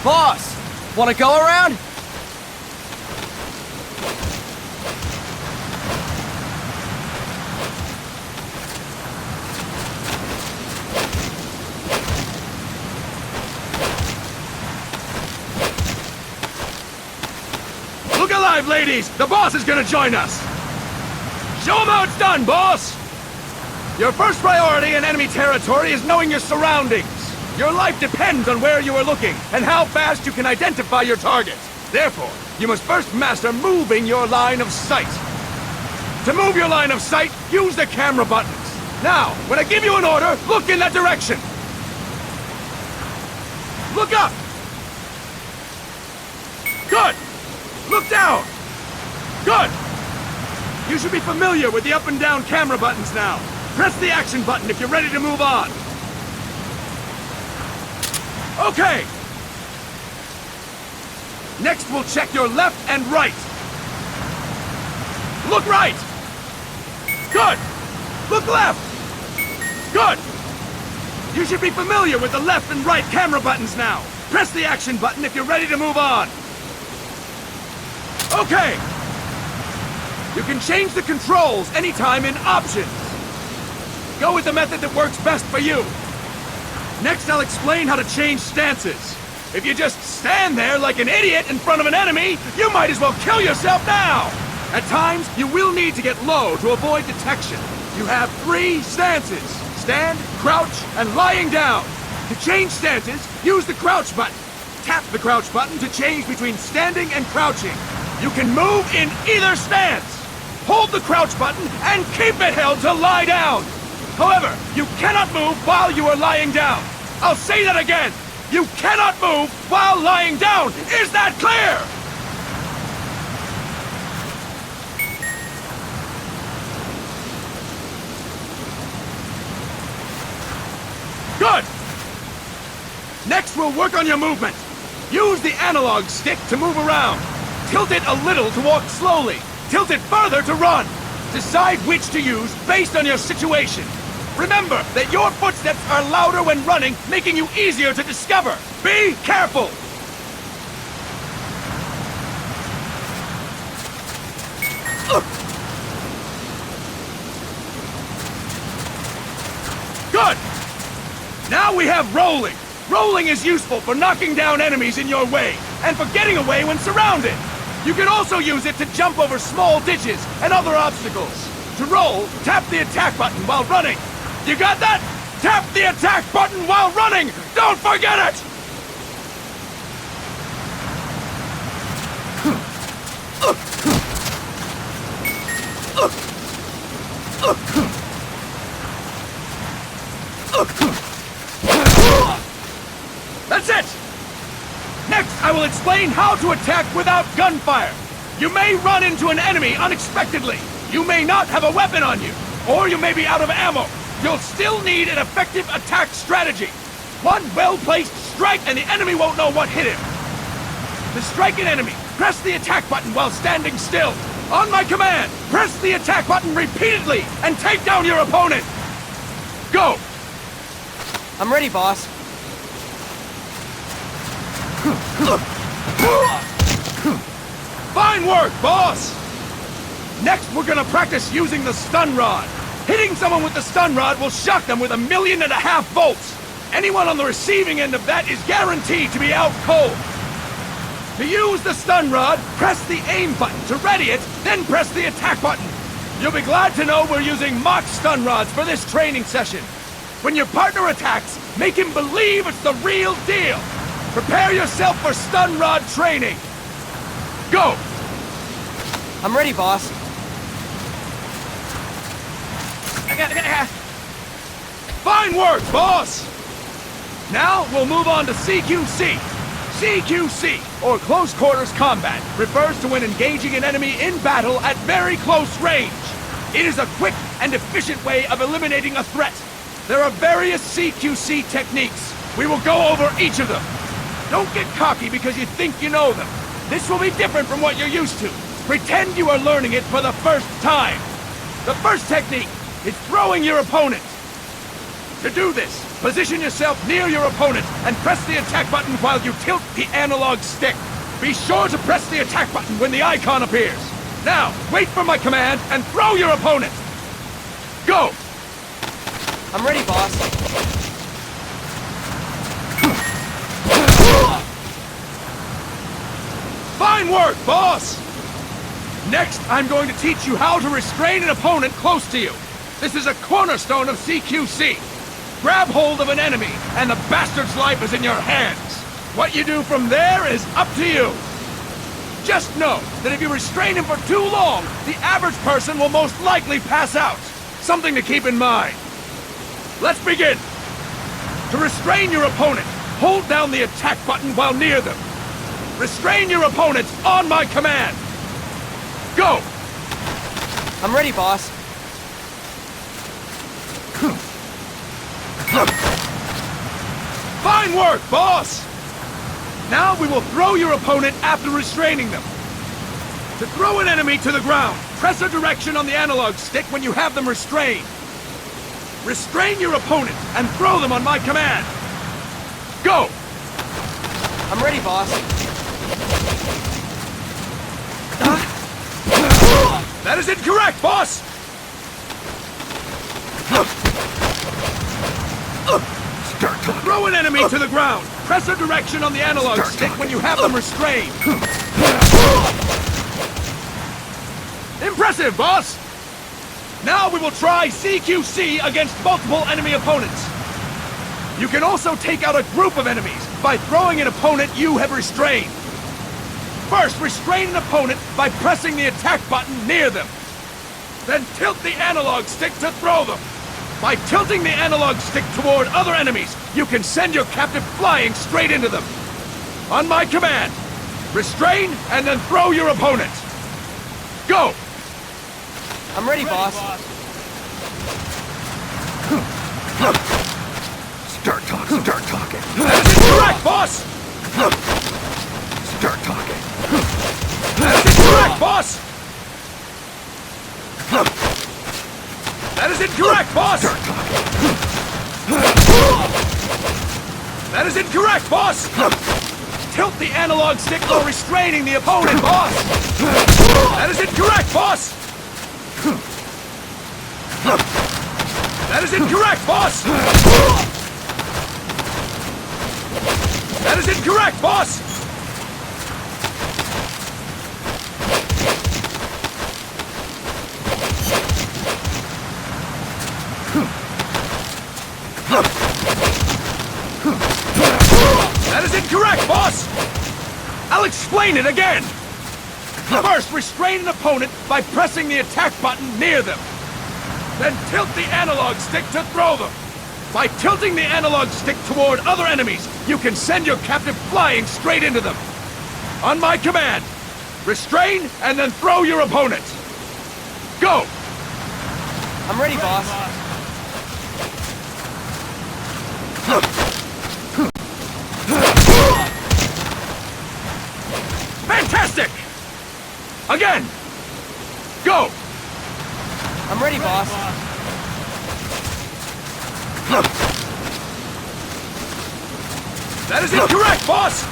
Boss, wanna go around? Look alive, ladies! The boss is gonna join us! Show him how it's done, boss! Your first priority in enemy territory is knowing your surroundings. Your life depends on where you are looking, and how fast you can identify your target. Therefore, you must first master moving your line of sight. To move your line of sight, use the camera buttons. Now, when I give you an order, look in that direction. Look up! Good! Look down! Good! You should be familiar with the up and down camera buttons now. Press the action button if you're ready to move on. Okay! Next, we'll check your left and right. Look right! Good! Look left! Good! You should be familiar with the left and right camera buttons now. Press the action button if you're ready to move on. Okay! You can change the controls anytime in Options. Go with the method that works best for you. Next, I'll explain how to change stances. If you just stand there like an idiot in front of an enemy, you might as well kill yourself now! At times, you will need to get low to avoid detection. You have 3 stances: stand, crouch, and lying down. To change stances, use the crouch button. Tap the crouch button to change between standing and crouching. You can move in either stance. Hold the crouch button and keep it held to lie down. However, you cannot move while you are lying down. I'll say that again. You cannot move while lying down. Is that clear? Good! Next, we'll work on your movement. Use the analog stick to move around. Tilt it a little to walk slowly. Tilt it further to run. Decide which to use based on your situation. Remember that your footsteps are louder when running, making you easier to discover. Be careful! Good! Now we have rolling. Rolling is useful for knocking down enemies in your way, and for getting away when surrounded. You can also use it to jump over small ditches and other obstacles. To roll, tap the attack button while running. You got that? Tap the attack button while running! Don't forget it! That's it! Next, I will explain how to attack without gunfire. You may run into an enemy unexpectedly. You may not have a weapon on you, or you may be out of ammo. You'll still need an effective attack strategy. One well-placed strike and the enemy won't know what hit him. To strike an enemy, press the attack button while standing still. On my command, press the attack button repeatedly and take down your opponent. Go! I'm ready, boss. Fine work, boss! Next, we're gonna practice using the stun rod. Hitting someone with the stun rod will shock them with 1.5 million volts. Anyone on the receiving end of that is guaranteed to be out cold. To use the stun rod, press the aim button to ready it, then press the attack button. You'll be glad to know we're using mock stun rods for this training session. When your partner attacks, make him believe it's the real deal. Prepare yourself for stun rod training. Go! I'm ready, boss. Fine work, boss! Now, we'll move on to CQC. CQC, or Close Quarters Combat, refers to when engaging an enemy in battle at very close range. It is a quick and efficient way of eliminating a threat. There are various CQC techniques. We will go over each of them. Don't get cocky because you think you know them. This will be different from what you're used to. Pretend you are learning it for the first time. The first technique is throwing your opponent. To do this, position yourself near your opponent and press the attack button while you tilt the analog stick. Be sure to press the attack button when the icon appears. Now, wait for my command and throw your opponent! Go! I'm ready, boss. Fine work, boss! Next, I'm going to teach you how to restrain an opponent close to you. This is a cornerstone of CQC. Grab hold of an enemy, and the bastard's life is in your hands. What you do from there is up to you. Just know that if you restrain him for too long, the average person will most likely pass out. Something to keep in mind. Let's begin. To restrain your opponent, hold down the attack button while near them. Restrain your opponent on my command. Go! I'm ready, boss. Fine work, boss! Now we will throw your opponent after restraining them. To throw an enemy to the ground, press a direction on the analog stick when you have them restrained. Restrain your opponent and throw them on my command. Go! I'm ready, boss. That is incorrect, boss! To throw an enemy to the ground, press a direction on the analog stick when you have them restrained. Impressive, boss! Now we will try CQC against multiple enemy opponents. You can also take out a group of enemies by throwing an opponent you have restrained. First, restrain an opponent by pressing the attack button near them. Then tilt the analog stick to throw them. By tilting the analog stick toward other enemies, you can send your captive flying straight into them. On my command, restrain and then throw your opponent. Go! I'm ready, boss. Start talking. That is incorrect, boss! Start talking. That is incorrect, boss! That is incorrect, boss! Start talking. That is incorrect, boss! Tilt the analog stick while restraining the opponent, boss! That is incorrect, boss! That is incorrect, boss! That is incorrect, boss! That is incorrect, boss! I'll explain it again! First, restrain an opponent by pressing the attack button near them. Then tilt the analog stick to throw them. By tilting the analog stick toward other enemies, you can send your captive flying straight into them. On my command, restrain and then throw your opponent. Go! I'm ready, boss. Fantastic! Again! Go! I'm ready, boss. That is incorrect, boss!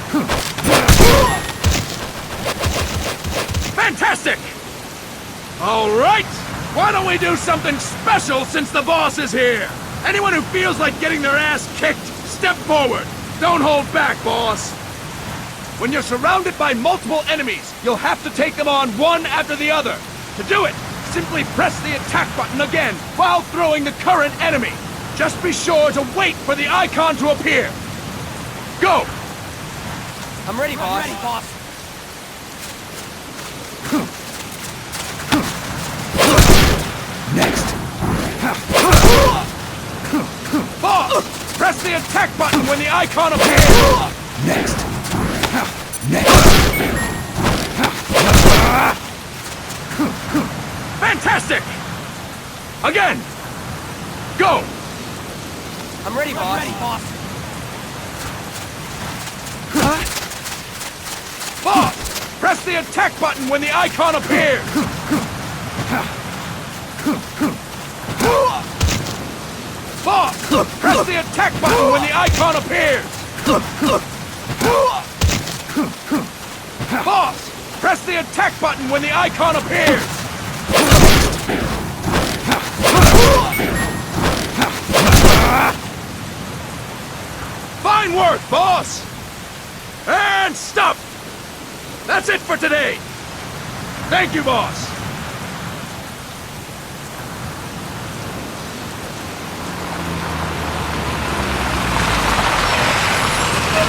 Fantastic! All right! Why don't we do something special since the boss is here? Anyone who feels like getting their ass kicked, step forward. Don't hold back, boss. When you're surrounded by multiple enemies, you'll have to take them on one after the other. To do it, simply press the attack button again while throwing the current enemy. Just be sure to wait for the icon to appear. Go! I'm ready, boss. Next. Boss! Press the attack button when the icon appears! Next. Fantastic! Again! Go! I'm ready, boss. Boss! Press the attack button when the icon appears! Boss! Press the attack button when the icon appears! Boss! Press the attack button when the icon appears! Fine work, boss! And stop! That's it for today! Thank you, boss!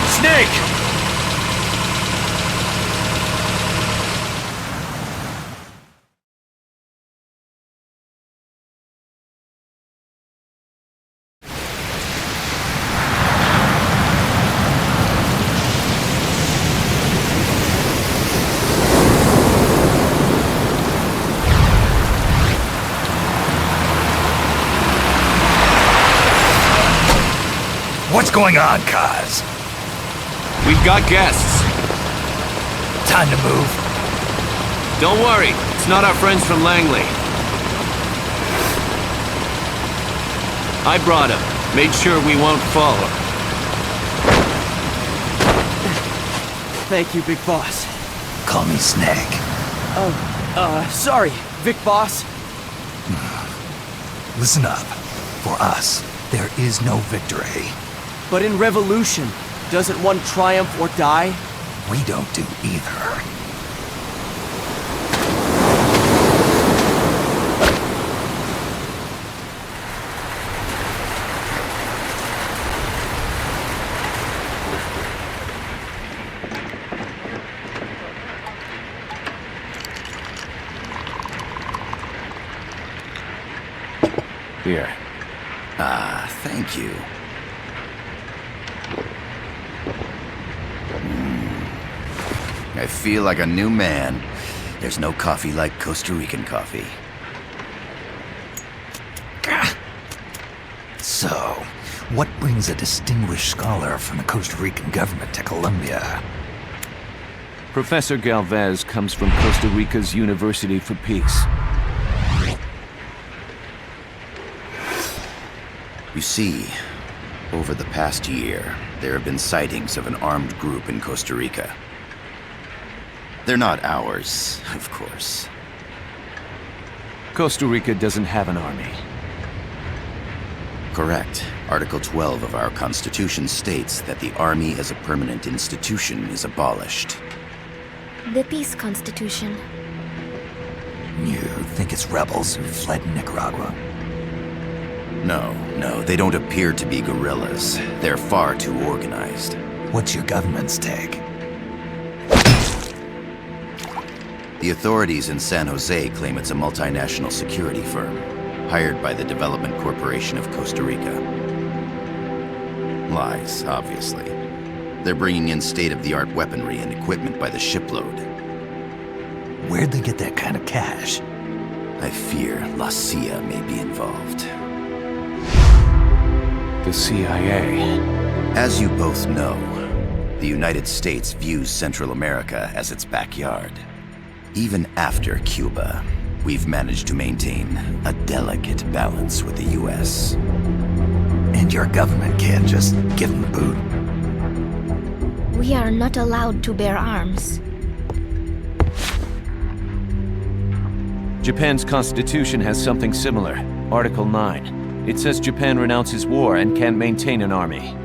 Snake! What's going on, Kaz? We've got guests. Time to move. Don't worry, it's not our friends from Langley. I brought him. Made sure we won't fall. Thank you, Big Boss. Call me Snake. Sorry, Vic Boss. Listen up. For us, there is no victory. But in revolution, doesn't one triumph or die? We don't do either. Here. Thank you. I feel like a new man. There's no coffee like Costa Rican coffee. So, what brings a distinguished scholar from the Costa Rican government to Colombia? Professor Galvez comes from Costa Rica's University for Peace. You see, over the past year, there have been sightings of an armed group in Costa Rica. They're not ours, of course. Costa Rica doesn't have an army. Correct. Article 12 of our Constitution states that the Army as a permanent institution is abolished. The Peace Constitution. You think it's rebels who fled Nicaragua? No, they don't appear to be guerrillas. They're far too organized. What's your government's take? The authorities in San Jose claim it's a multinational security firm, hired by the Development Corporation of Costa Rica. Lies, obviously. They're bringing in state-of-the-art weaponry and equipment by the shipload. Where'd they get that kind of cash? I fear La CIA may be involved. The CIA. As you both know, the United States views Central America as its backyard. Even after Cuba, we've managed to maintain a delicate balance with the US. And your government can't just give them the boot? We are not allowed to bear arms. Japan's constitution has something similar. Article 9. It says Japan renounces war and can't maintain an army.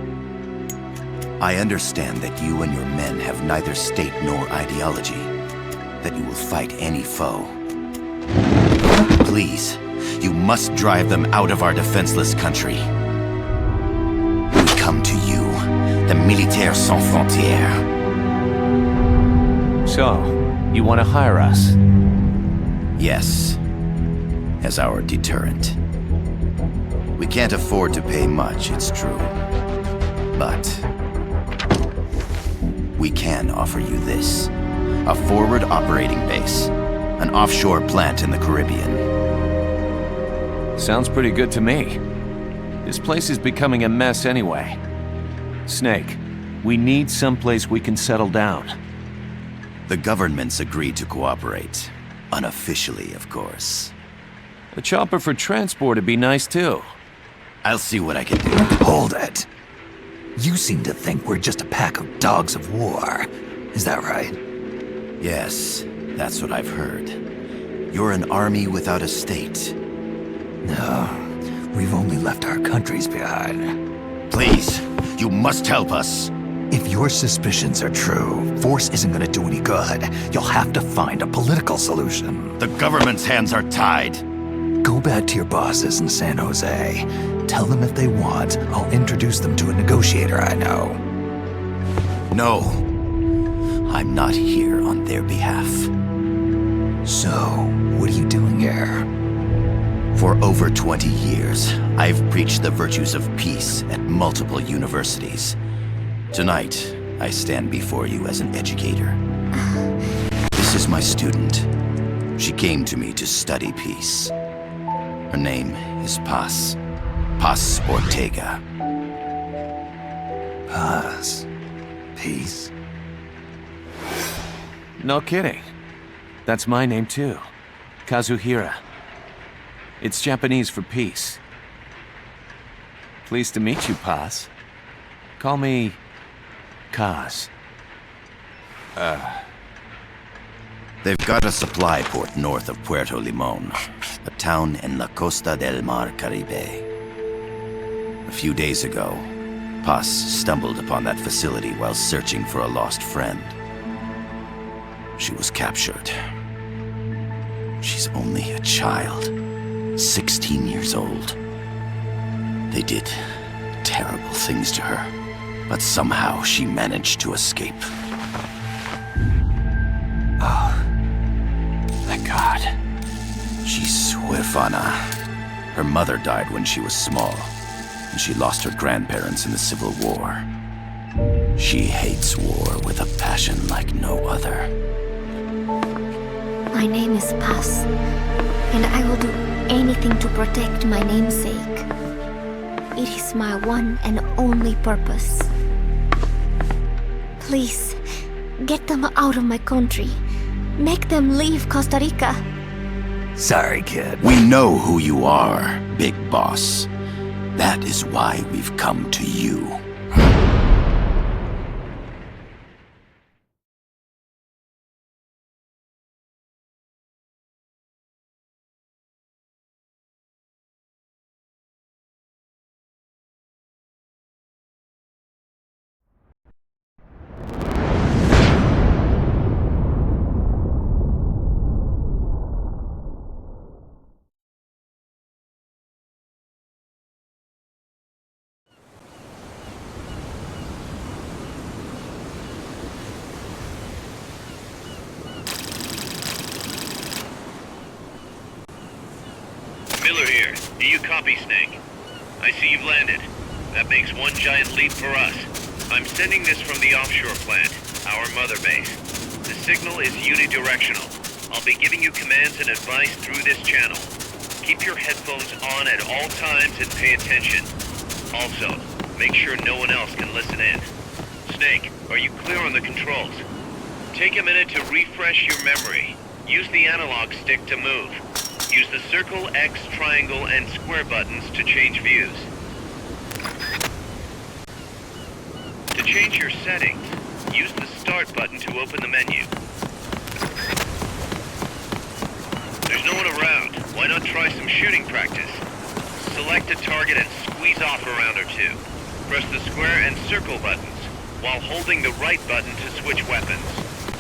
I understand that you and your men have neither state nor ideology. That you will fight any foe. Please, you must drive them out of our defenseless country. We come to you, the Militaires Sans Frontières. So, you want to hire us? Yes, as our deterrent. We can't afford to pay much, it's true. But we can offer you this. A forward operating base. An offshore plant in the Caribbean. Sounds pretty good to me. This place is becoming a mess anyway. Snake, we need someplace we can settle down. The governments agreed to cooperate. Unofficially, of course. A chopper for transport would be nice too. I'll see what I can do. Hold it. You seem to think we're just a pack of dogs of war. Is that right? Yes, that's what I've heard. You're an army without a state. No, we've only left our countries behind. Please, you must help us. If your suspicions are true, force isn't gonna do any good. You'll have to find a political solution. The government's hands are tied. Go back to your bosses in San Jose. Tell them if they want, I'll introduce them to a negotiator I know. No, I'm not here on their behalf. So, what are you doing here? For over 20 years, I've preached the virtues of peace at multiple universities. Tonight, I stand before you as an educator. This is my student. She came to me to study peace. Her name is Paz. Paz Ortega. Paz. Peace. No kidding. That's my name too. Kazuhira. It's Japanese for peace. Pleased to meet you, Paz. Call me Kaz. They've got a supply port north of Puerto Limon, a town in la Costa del Mar Caribe. A few days ago, Paz stumbled upon that facility while searching for a lost friend. She was captured. She's only a child, 16 years old. They did terrible things to her, but somehow she managed to escape. Oh, thank God. She's huérfana. Her mother died when she was small, and she lost her grandparents in the Civil War. She hates war with a passion like no other. My name is Paz, and I will do anything to protect my namesake. It is my one and only purpose. Please, get them out of my country. Make them leave Costa Rica. Sorry, kid. We know who you are, Big Boss. That is why we've come to you. Miller here. Do you copy, Snake? I see you've landed. That makes one giant leap for us. I'm sending this from the offshore plant, our mother base. The signal is unidirectional. I'll be giving you commands and advice through this channel. Keep your headphones on at all times and pay attention. Also, make sure no one else can listen in. Snake, are you clear on the controls? Take a minute to refresh your memory. Use the analog stick to move. Use the circle, X, triangle, and square buttons to change views. To change your settings, use the start button to open the menu. There's no one around. Why not try some shooting practice? Select a target and squeeze off a round or two. Press the square and circle buttons, while holding the right button to switch weapons.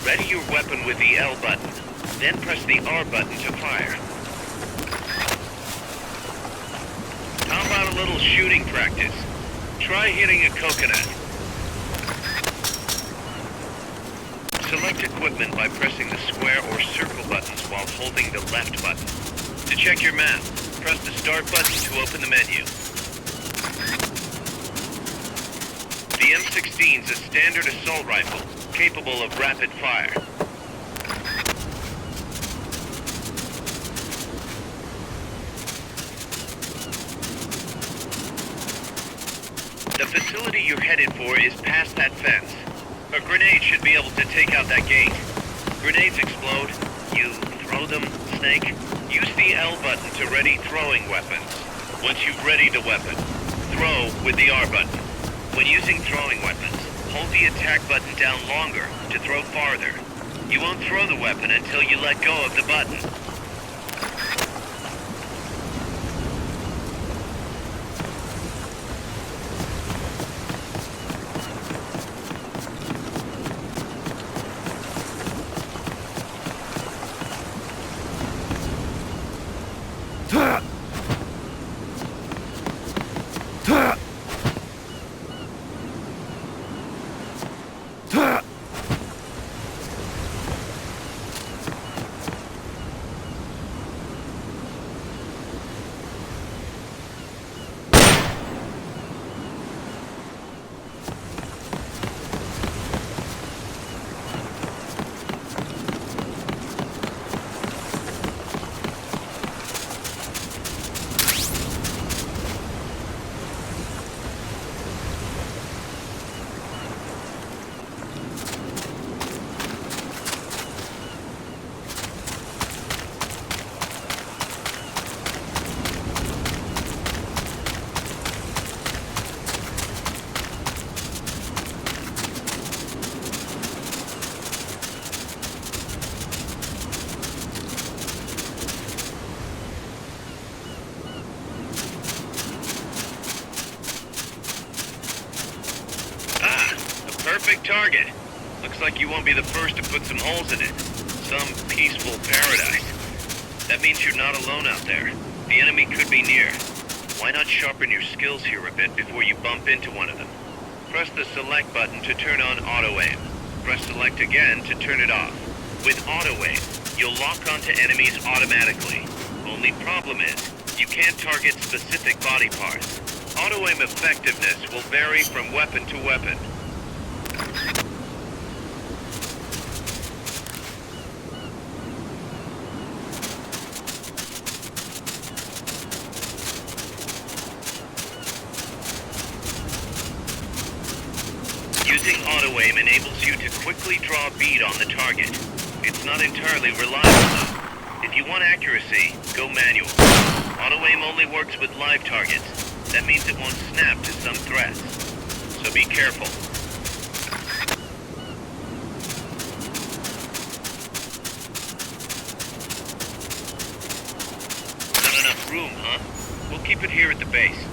Ready your weapon with the L button, then press the R button to fire. How about a little shooting practice? Try hitting a coconut. Select equipment by pressing the square or circle buttons while holding the left button. To check your map, press the start button to open the menu. The M16's a standard assault rifle, capable of rapid fire. The facility you're headed for is past that fence. A grenade should be able to take out that gate. Grenades explode. You throw them, Snake. Use the L button to ready throwing weapons. Once you've readied the weapon, throw with the R button. When using throwing weapons, hold the attack button down longer to throw farther. You won't throw the weapon until you let go of the button. Perfect target. Looks like you won't be the first to put some holes in it. Some peaceful paradise. That means you're not alone out there. The enemy could be near. Why not sharpen your skills here a bit before you bump into one of them? Press the select button to turn on auto-aim. Press select again to turn it off. With auto-aim, you'll lock onto enemies automatically. Only problem is, you can't target specific body parts. Auto-aim effectiveness will vary from weapon to weapon. Using auto-aim enables you to quickly draw a bead on the target. It's not entirely reliable though. If you want accuracy, go manual. Auto-aim only works with live targets. That means it won't snap to some threats. So be careful. Not enough room, huh? We'll keep it here at the base.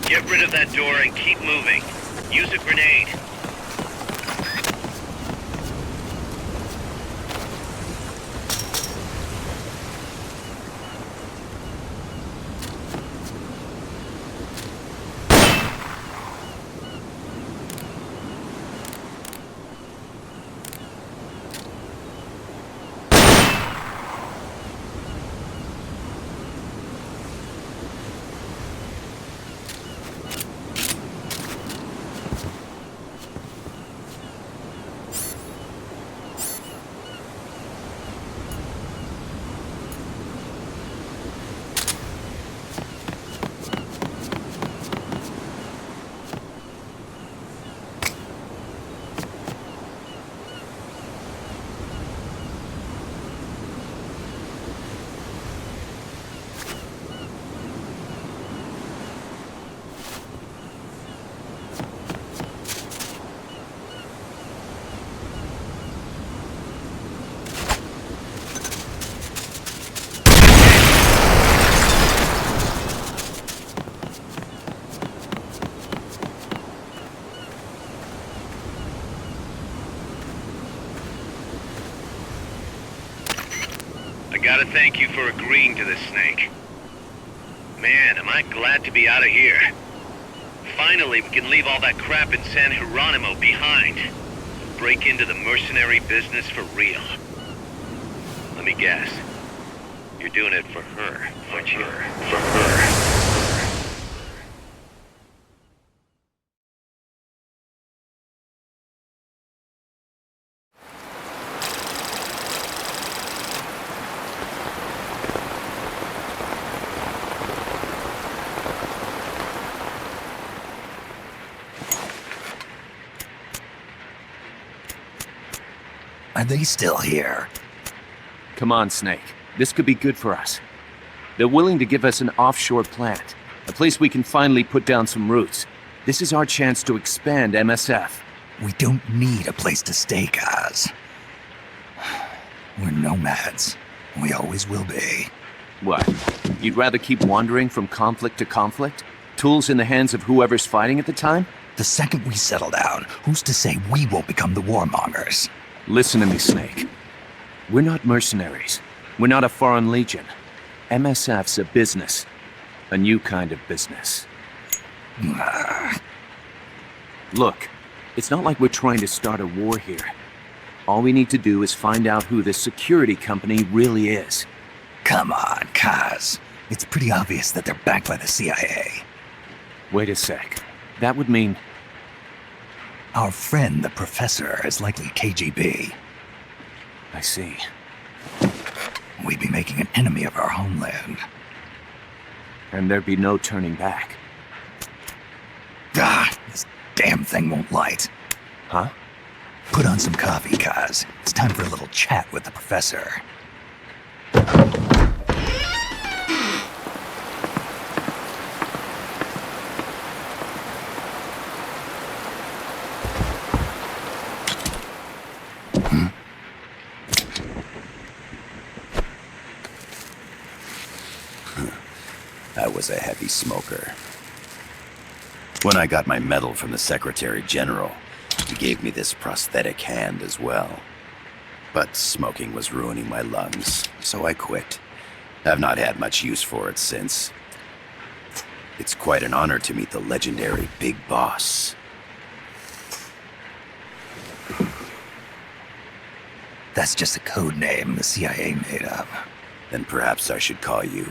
Get rid of that door and keep moving. Use a grenade. gotta thank you for agreeing to this, Snake. Man, am I glad to be out of here. Finally, we can leave all that crap in San Geronimo behind. Break into the mercenary business for real. Let me guess. You're doing it for her, aren't you? For her. Are they still here? Come on, Snake. This could be good for us. They're willing to give us an offshore plant, a place we can finally put down some roots. This is our chance to expand MSF. We don't need a place to stay, guys. We're nomads. We always will be. What? You'd rather keep wandering from conflict to conflict? Tools in the hands of whoever's fighting at the time? The second we settle down, who's to say we won't become the warmongers? Listen to me, Snake. We're not mercenaries. We're not a foreign legion. MSF's a business. A new kind of business. Look, it's not like we're trying to start a war here. All we need to do is find out who this security company really is. Come on, Kaz. It's pretty obvious that they're backed by the CIA. Wait a sec. That would mean... Our friend, the professor, is likely KGB. I see. We'd be making an enemy of our homeland. And there'd be no turning back. This damn thing won't light. Huh? Put on some coffee, Kaz. It's time for a little chat with the professor. I was a heavy smoker. When I got my medal from the Secretary General, he gave me this prosthetic hand as well. But smoking was ruining my lungs, so I quit. I've not had much use for it since. It's quite an honor to meet the legendary Big Boss. That's just a code name the CIA made up. Then perhaps I should call you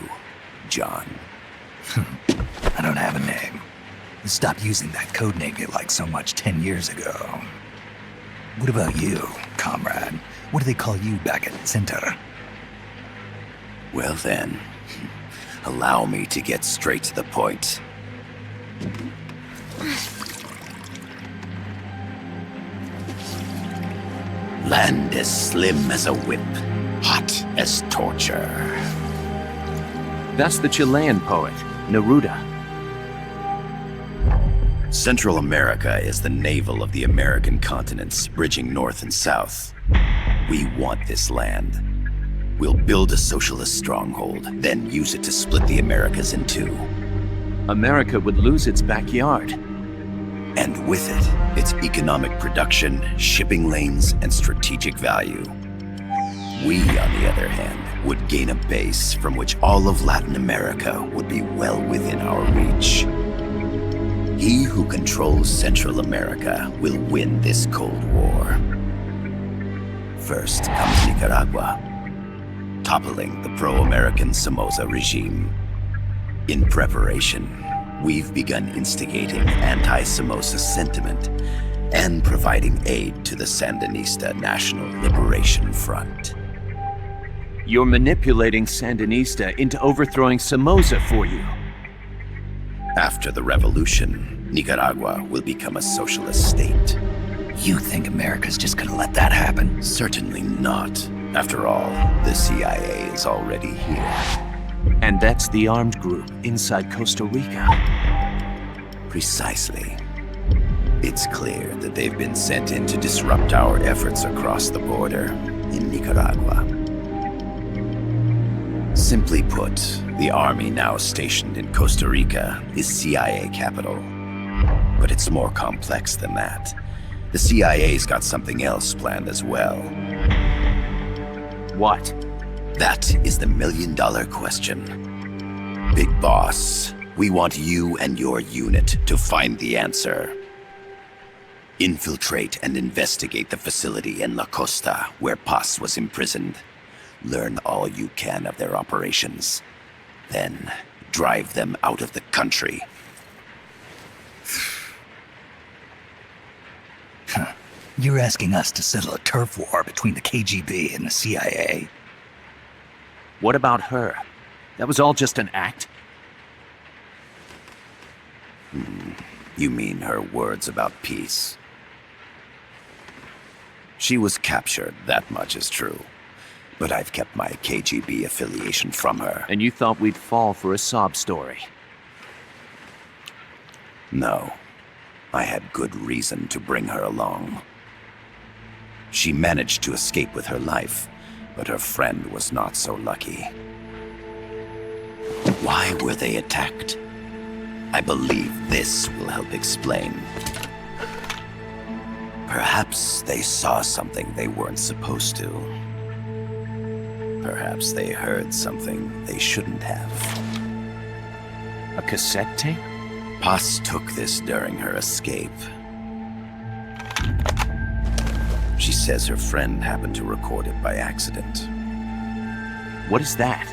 John. I don't have a name. Stop using that code name you liked so much 10 years ago. What about you, comrade? What do they call you back at Center? Well then, allow me to get straight to the point. Land as slim as a whip, hot as torture. That's the Chilean poet, Neruda. Central America is the navel of the American continents, bridging north and south. We want this land. We'll build a socialist stronghold, then use it to split the Americas in two. America would lose its backyard. And with it, its economic production, shipping lanes, and strategic value. We, on the other hand, would gain a base from which all of Latin America would be well within our reach. He who controls Central America will win this Cold War. First comes Nicaragua, toppling the pro-American Somoza regime. In preparation, we've begun instigating anti-Somoza sentiment and providing aid to the Sandinista National Liberation Front. You're manipulating Sandinista into overthrowing Somoza for you. After the revolution, Nicaragua will become a socialist state. You think America's just gonna let that happen? Certainly not. After all, the CIA is already here. And that's the armed group inside Costa Rica. Precisely. It's clear that they've been sent in to disrupt our efforts across the border in Nicaragua. Simply put, the army now stationed in Costa Rica is CIA capital. But it's more complex than that. The CIA's got something else planned as well. What? That is the million-dollar question. Big Boss, we want you and your unit to find the answer. Infiltrate and investigate the facility in La Costa where Paz was imprisoned. Learn all you can of their operations. Then, drive them out of the country. You're asking us to settle a turf war between the KGB and the CIA? What about her? That was all just an act? You mean her words about peace? She was captured, that much is true. But I've kept my KGB affiliation from her. And you thought we'd fall for a sob story? No. I had good reason to bring her along. She managed to escape with her life, but her friend was not so lucky. Why were they attacked? I believe this will help explain. Perhaps they saw something they weren't supposed to. Perhaps they heard something they shouldn't have. A cassette tape? Paz took this during her escape. She says her friend happened to record it by accident. What is that?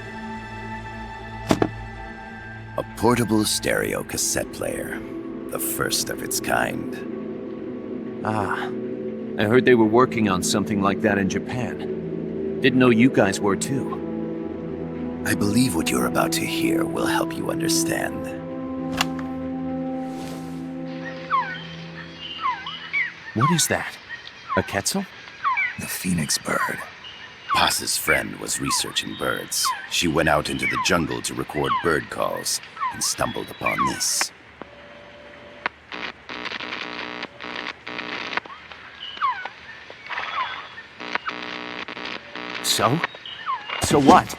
A portable stereo cassette player. The first of its kind. Ah, I heard they were working on something like that in Japan. Didn't know you guys were too. I believe what you're about to hear will help you understand. What is that? A quetzal? The phoenix bird. Paz's friend was researching birds. She went out into the jungle to record bird calls and stumbled upon this. So? So what?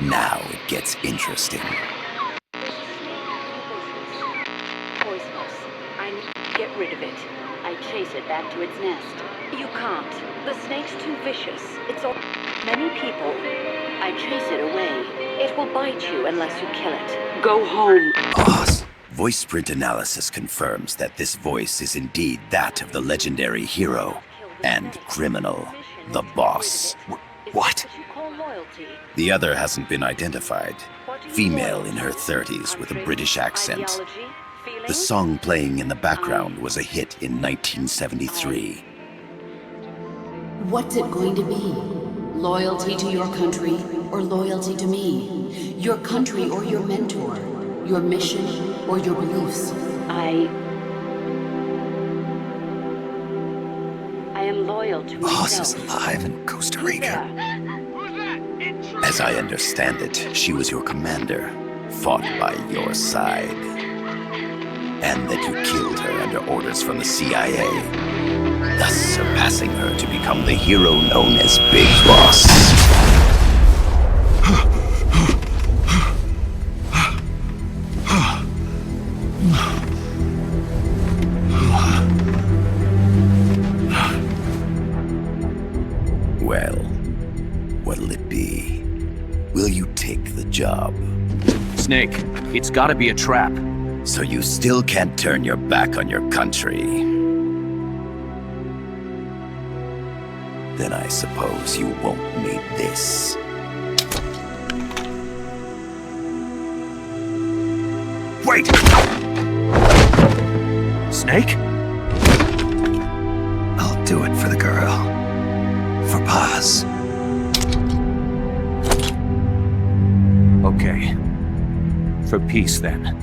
Now it gets interesting. Poisonous. I need to get rid of it. I chase it back to its nest. You can't. The snake's too vicious. It's all many people. I chase it away. It will bite you unless you kill it. Go home. Boss. Voice print analysis confirms that this voice is indeed that of the legendary hero and criminal, the boss. What? The other hasn't been identified. Female in her 30s with a British accent. The song playing in the background was a hit in 1973. What's it going to be? Loyalty to your country or loyalty to me? Your country or your mentor? Your mission or your beliefs? I am loyal to Boss myself. is alive in Costa Rica. As I understand it, she was your commander, fought by your side. And that you killed her under orders from the CIA, thus surpassing her to become the hero known as Big Boss. Well, what'll it be? Will you take the job? Snake, it's gotta be a trap. So you still can't turn your back on your country? Then I suppose you won't need this. Wait! Snake? I'll do it for the girl. For Paz. Okay. For peace, then.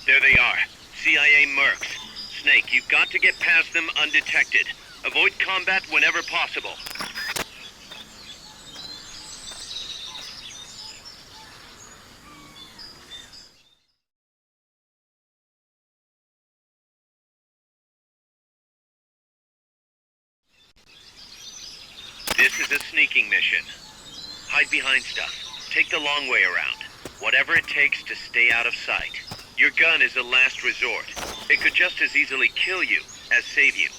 There they are. CIA mercs. Snake, you've got to get past them undetected. Avoid combat whenever possible. This is a sneaking mission. Hide behind stuff. Take the long way around. Whatever it takes to stay out of sight. Your gun is a last resort. It could just as easily kill you as save you.